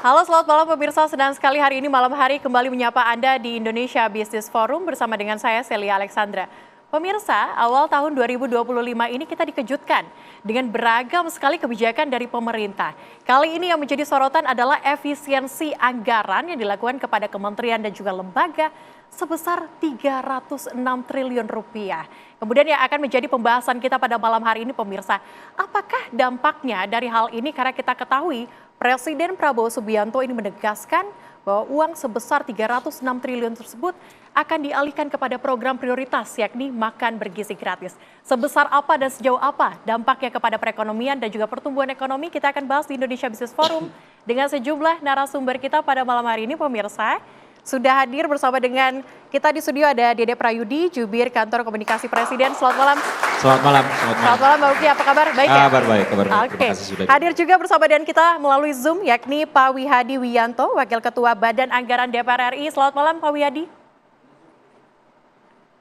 Halo, selamat malam pemirsa. Senang sekali hari ini malam hari kembali menyapa Anda di Indonesia Business Forum bersama dengan saya Celia Alexandra. Pemirsa, awal tahun 2025 ini kita dikejutkan dengan beragam sekali kebijakan dari pemerintah. Kali ini yang menjadi sorotan adalah efisiensi anggaran yang dilakukan kepada kementerian dan juga lembaga sebesar 306 triliun rupiah. Kemudian yang akan menjadi pembahasan kita pada malam hari ini pemirsa, apakah dampaknya dari hal ini karena kita ketahui Presiden Prabowo Subianto ini menegaskan bahwa uang sebesar 306 triliun tersebut akan dialihkan kepada program prioritas yakni makan bergizi gratis. Sebesar apa dan sejauh apa dampaknya kepada perekonomian dan juga pertumbuhan ekonomi kita akan bahas di Indonesia Business Forum dengan sejumlah narasumber kita pada malam hari ini pemirsa. Sudah hadir bersama dengan kita di studio ada Dede Prayudi, Jubir Kantor Komunikasi Presiden. Selamat malam. Selamat malam. Selamat malam Mbak Uki, apa kabar? Baik ya? Kabar baik. Oke. Hadir juga bersama dengan kita melalui Zoom yakni Pak Wihadi Wiyanto, Wakil Ketua Badan Anggaran DPR RI. Selamat malam Pak Wihadi.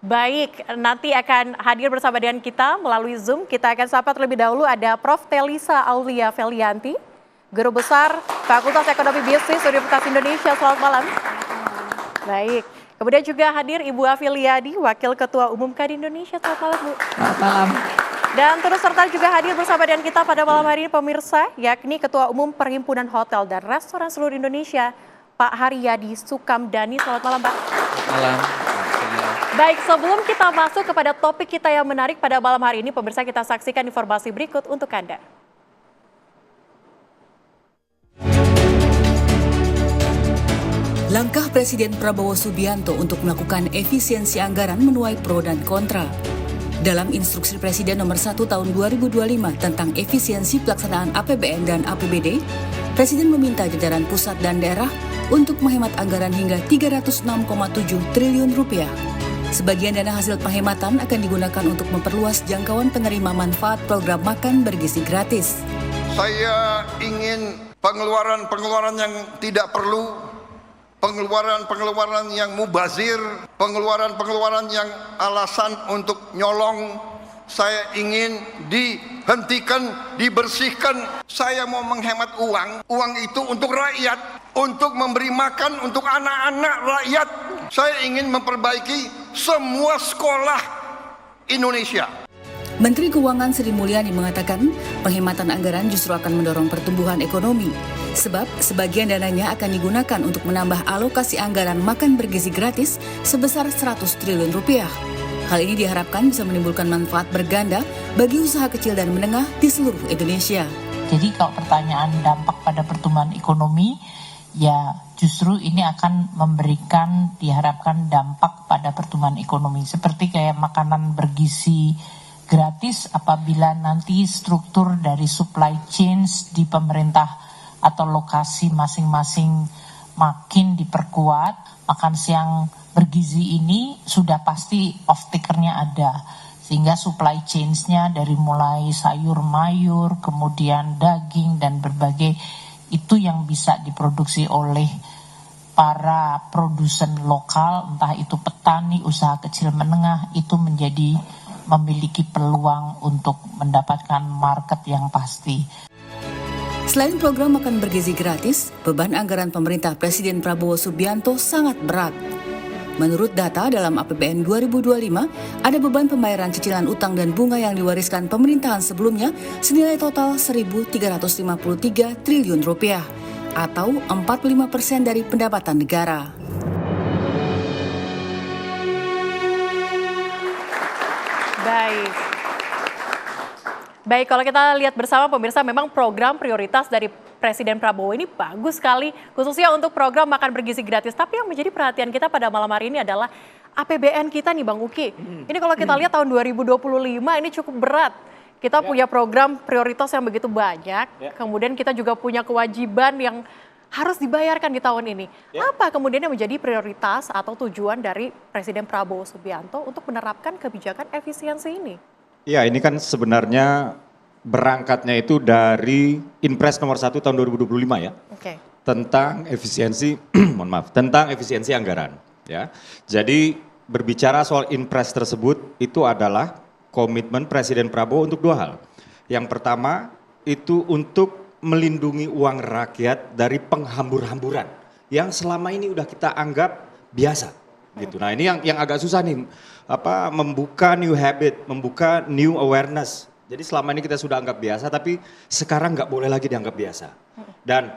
Baik, nanti akan hadir bersama dengan kita melalui Zoom. Kita akan sapa terlebih dahulu ada Prof. Telisa Aulia Felianti, Guru Besar Fakultas Ekonomi Bisnis Universitas Indonesia. Selamat malam. Baik, kemudian juga hadir Ibu Afiliadi, Wakil Ketua Umum Kadin Indonesia. Selamat malam Bu. Selamat malam. Dan terus serta juga hadir bersama dengan kita pada malam hari ini pemirsa, yakni Ketua Umum Perhimpunan Hotel dan Restoran Seluruh Indonesia, Pak Haryadi Sukamdhani. Selamat malam Pak. Selamat malam. Baik, sebelum kita masuk kepada topik kita yang menarik pada malam hari ini, pemirsa kita saksikan informasi berikut untuk Anda. Langkah Presiden Prabowo Subianto untuk melakukan efisiensi anggaran menuai pro dan kontra. Dalam Instruksi Presiden Nomor 1 Tahun 2025 tentang efisiensi pelaksanaan APBN dan APBD, Presiden meminta jajaran pusat dan daerah untuk menghemat anggaran hingga 306,7 triliun rupiah. Sebagian dana hasil penghematan akan digunakan untuk memperluas jangkauan penerima manfaat program makan bergizi gratis. Saya ingin pengeluaran-pengeluaran yang tidak perlu, pengeluaran-pengeluaran yang mubazir, pengeluaran-pengeluaran yang alasan untuk nyolong, saya ingin dihentikan, dibersihkan. Saya mau menghemat uang itu untuk rakyat, untuk memberi makan untuk anak-anak rakyat. Saya ingin memperbaiki semua sekolah Indonesia. Menteri Keuangan Sri Mulyani mengatakan penghematan anggaran justru akan mendorong pertumbuhan ekonomi. Sebab sebagian dananya akan digunakan untuk menambah alokasi anggaran makan bergizi gratis sebesar 100 triliun rupiah. Hal ini diharapkan bisa menimbulkan manfaat berganda bagi usaha kecil dan menengah di seluruh Indonesia. Jadi kalau pertanyaan dampak pada pertumbuhan ekonomi, ya justru ini akan memberikan diharapkan dampak pada pertumbuhan ekonomi. Seperti kayak makanan bergizi gratis apabila nanti struktur dari supply chains di pemerintah atau lokasi masing-masing makin diperkuat, makan siang bergizi ini sudah pasti off-takernya ada. Sehingga supply chains-nya dari mulai sayur mayur, kemudian daging dan berbagai itu yang bisa diproduksi oleh para produsen lokal, entah itu petani, usaha kecil menengah, itu menjadi memiliki peluang untuk mendapatkan market yang pasti. Selain program makan bergizi gratis, beban anggaran pemerintah Presiden Prabowo Subianto sangat berat. Menurut data dalam APBN 2025, ada beban pembayaran cicilan utang dan bunga yang diwariskan pemerintahan sebelumnya senilai total 1.353 triliun rupiah atau 45% dari pendapatan negara. Baik, kalau kita lihat bersama pemirsa memang program prioritas dari Presiden Prabowo ini bagus sekali, khususnya untuk program makan bergizi gratis. Tapi yang menjadi perhatian kita pada malam hari ini adalah APBN kita nih Bang Uki. Ini kalau kita lihat tahun 2025 ini cukup berat. Kita punya program prioritas yang begitu banyak, kemudian kita juga punya kewajiban yang harus dibayarkan di tahun ini. Apa kemudian yang menjadi prioritas atau tujuan dari Presiden Prabowo Subianto untuk menerapkan kebijakan efisiensi ini? Ya, ini kan sebenarnya berangkatnya itu dari Inpres nomor 1 tahun 2025 ya. Oke. Tentang efisiensi, tentang efisiensi anggaran ya. Jadi berbicara soal Inpres tersebut itu adalah komitmen Presiden Prabowo untuk dua hal. Yang pertama itu untuk melindungi uang rakyat dari penghambur-hamburan yang selama ini udah kita anggap biasa gitu. Nah ini yang agak susah nih, membuka new habit, membuka new awareness. Jadi selama ini kita sudah anggap biasa, tapi sekarang nggak boleh lagi dianggap biasa. Dan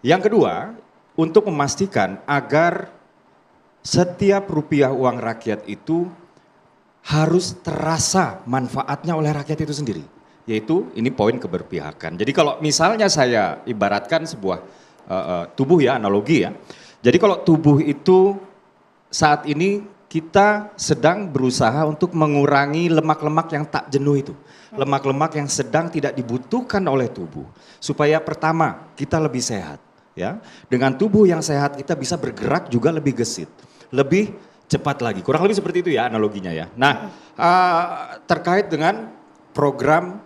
yang kedua, untuk memastikan agar setiap rupiah uang rakyat itu harus terasa manfaatnya oleh rakyat itu sendiri. Yaitu ini poin keberpihakan. Jadi kalau misalnya saya ibaratkan sebuah tubuh ya, analogi ya. Jadi kalau tubuh itu saat ini kita sedang berusaha untuk mengurangi lemak-lemak yang tak jenuh itu. Lemak-lemak yang sedang tidak dibutuhkan oleh tubuh. Supaya pertama kita lebih sehat. Ya, dengan tubuh yang sehat kita bisa bergerak juga lebih gesit. Lebih cepat lagi. Kurang lebih seperti itu ya analoginya ya. Nah terkait dengan program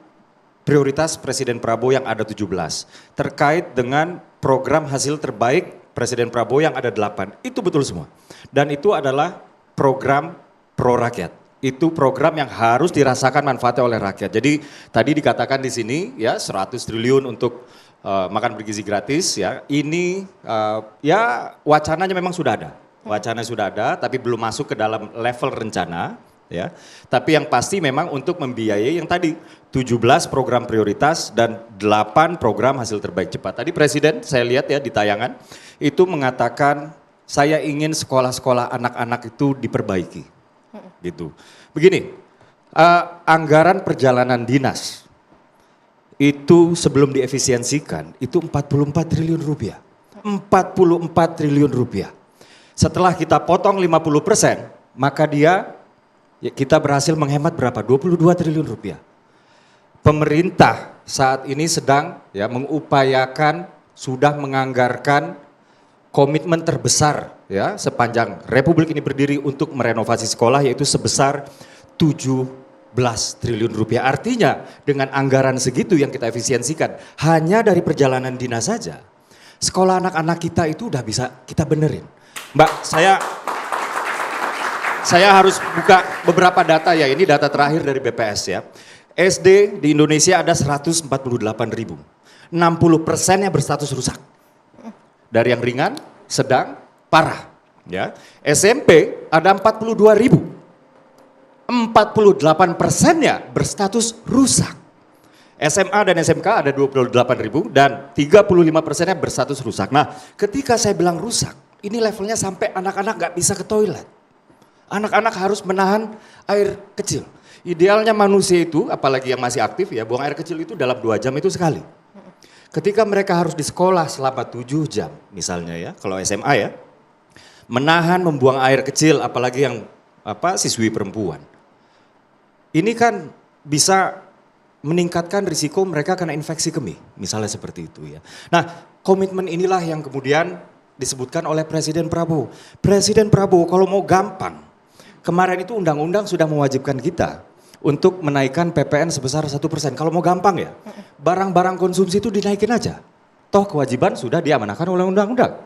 prioritas Presiden Prabowo yang ada 17. Terkait dengan program hasil terbaik Presiden Prabowo yang ada 8. Itu betul semua. Dan itu adalah program pro rakyat. Itu program yang harus dirasakan manfaatnya oleh rakyat. Jadi tadi dikatakan di sini ya 100 triliun untuk makan bergizi gratis ya. Ini ya wacananya memang sudah ada. Wacana sudah ada tapi belum masuk ke dalam level rencana ya. Tapi yang pasti memang untuk membiayai yang tadi 17 program prioritas dan 8 program hasil terbaik cepat. Tadi Presiden saya lihat ya di tayangan itu mengatakan saya ingin sekolah-sekolah anak-anak itu diperbaiki. Gitu. Begini, anggaran perjalanan dinas itu sebelum diefisiensikan itu 44 triliun rupiah. 44 triliun rupiah. Setelah kita potong 50%, maka kita berhasil menghemat berapa? 22 triliun rupiah. Pemerintah saat ini sedang ya mengupayakan, sudah menganggarkan komitmen terbesar ya sepanjang Republik ini berdiri untuk merenovasi sekolah yaitu sebesar 17 triliun rupiah. Artinya dengan anggaran segitu yang kita efisiensikan hanya dari perjalanan dinas saja, sekolah anak-anak kita itu udah bisa kita benerin. Mbak, saya harus buka beberapa data ya, ini data terakhir dari BPS ya. SD di Indonesia ada 148 ribu, 60%-nya berstatus rusak. Dari yang ringan, sedang, parah. Ya. SMP ada 42 ribu, 48%-nya berstatus rusak. SMA dan SMK ada 28 ribu dan 35%-nya berstatus rusak. Nah ketika saya bilang rusak, ini levelnya sampai anak-anak gak bisa ke toilet. Anak-anak harus menahan air kecil. Idealnya manusia itu, apalagi yang masih aktif ya, buang air kecil itu dalam 2 jam itu sekali. Ketika mereka harus di sekolah selama 7 jam misalnya ya, kalau SMA ya, menahan membuang air kecil apalagi yang siswi perempuan. Ini kan bisa meningkatkan risiko mereka kena infeksi kemih, misalnya seperti itu ya. Nah komitmen inilah yang kemudian disebutkan oleh Presiden Prabowo. Presiden Prabowo kalau mau gampang, kemarin itu undang-undang sudah mewajibkan kita untuk menaikkan PPN sebesar 1%. Kalau mau gampang ya, barang-barang konsumsi itu dinaikin aja. Toh kewajiban sudah diamanahkan oleh undang-undang.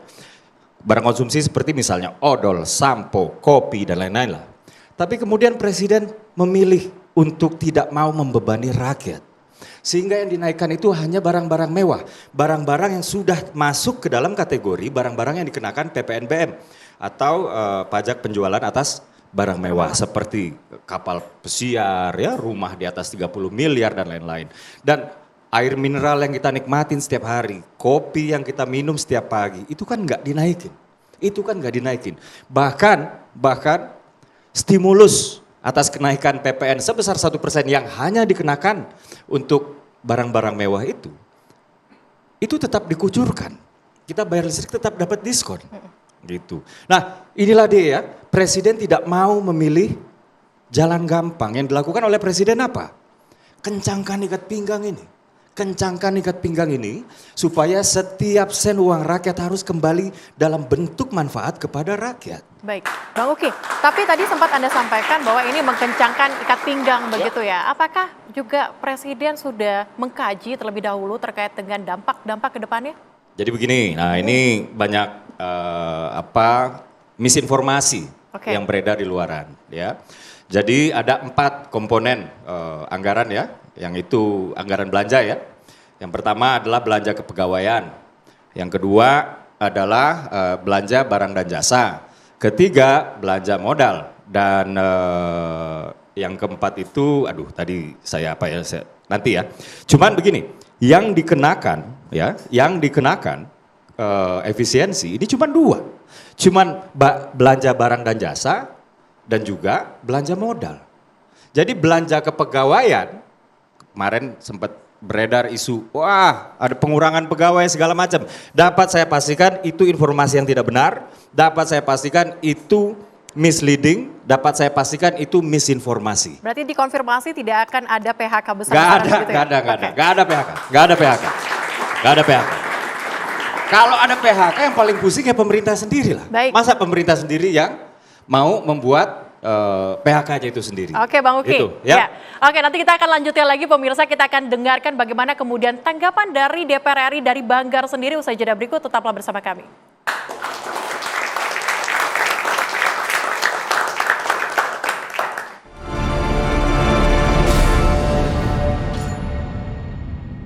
Barang konsumsi seperti misalnya odol, sampo, kopi dan lain-lain lah. Tapi kemudian Presiden memilih untuk tidak mau membebani rakyat. Sehingga yang dinaikkan itu hanya barang-barang mewah. Barang-barang yang sudah masuk ke dalam kategori barang-barang yang dikenakan PPNBM. Atau pajak penjualan atas barang mewah seperti kapal pesiar, ya, rumah di atas 30 miliar dan lain-lain. Dan air mineral yang kita nikmatin setiap hari, kopi yang kita minum setiap pagi, itu kan nggak dinaikin. Itu kan nggak dinaikin. Bahkan stimulus atas kenaikan PPN sebesar 1% yang hanya dikenakan untuk barang-barang mewah itu tetap dikucurkan. Kita bayar listrik tetap dapat diskon. Gitu. Nah inilah dia ya, Presiden tidak mau memilih jalan gampang. Yang dilakukan oleh Presiden apa? Kencangkan ikat pinggang ini. Kencangkan ikat pinggang ini supaya setiap sen uang rakyat harus kembali dalam bentuk manfaat kepada rakyat. Baik, Bang Uki, tapi tadi sempat Anda sampaikan bahwa ini mengkencangkan ikat pinggang begitu ya. Apakah juga Presiden sudah mengkaji terlebih dahulu terkait dengan dampak-dampak ke depannya? Jadi begini, nah ini banyak misinformasi yang beredar di luaran ya. Jadi ada 4 komponen anggaran ya, yang itu anggaran belanja ya. Yang pertama adalah belanja kepegawaian. Yang kedua adalah belanja barang dan jasa. Ketiga, belanja modal. Dan yang keempat itu, tadi saya nanti ya. Cuman begini, yang dikenakan efisiensi ini cuma 2. Cuman belanja barang dan jasa dan juga belanja modal. Jadi belanja kepegawaian, kemarin sempat beredar isu, wah ada pengurangan pegawai segala macam. Dapat saya pastikan itu informasi yang tidak benar, dapat saya pastikan itu misleading, dapat saya pastikan itu misinformasi. Berarti dikonfirmasi tidak akan ada PHK besar. Gak ada PHK. Kalau ada PHK yang paling pusing ya pemerintah sendiri lah. Baik. Masa pemerintah sendiri yang mau membuat PHK-nya itu sendiri. Oke Bang Uki. Itu, ya. Oke, nanti kita akan lanjutkan lagi pemirsa, kita akan dengarkan bagaimana kemudian tanggapan dari DPR RI dari Banggar sendiri usai jeda berikut, tetaplah bersama kami.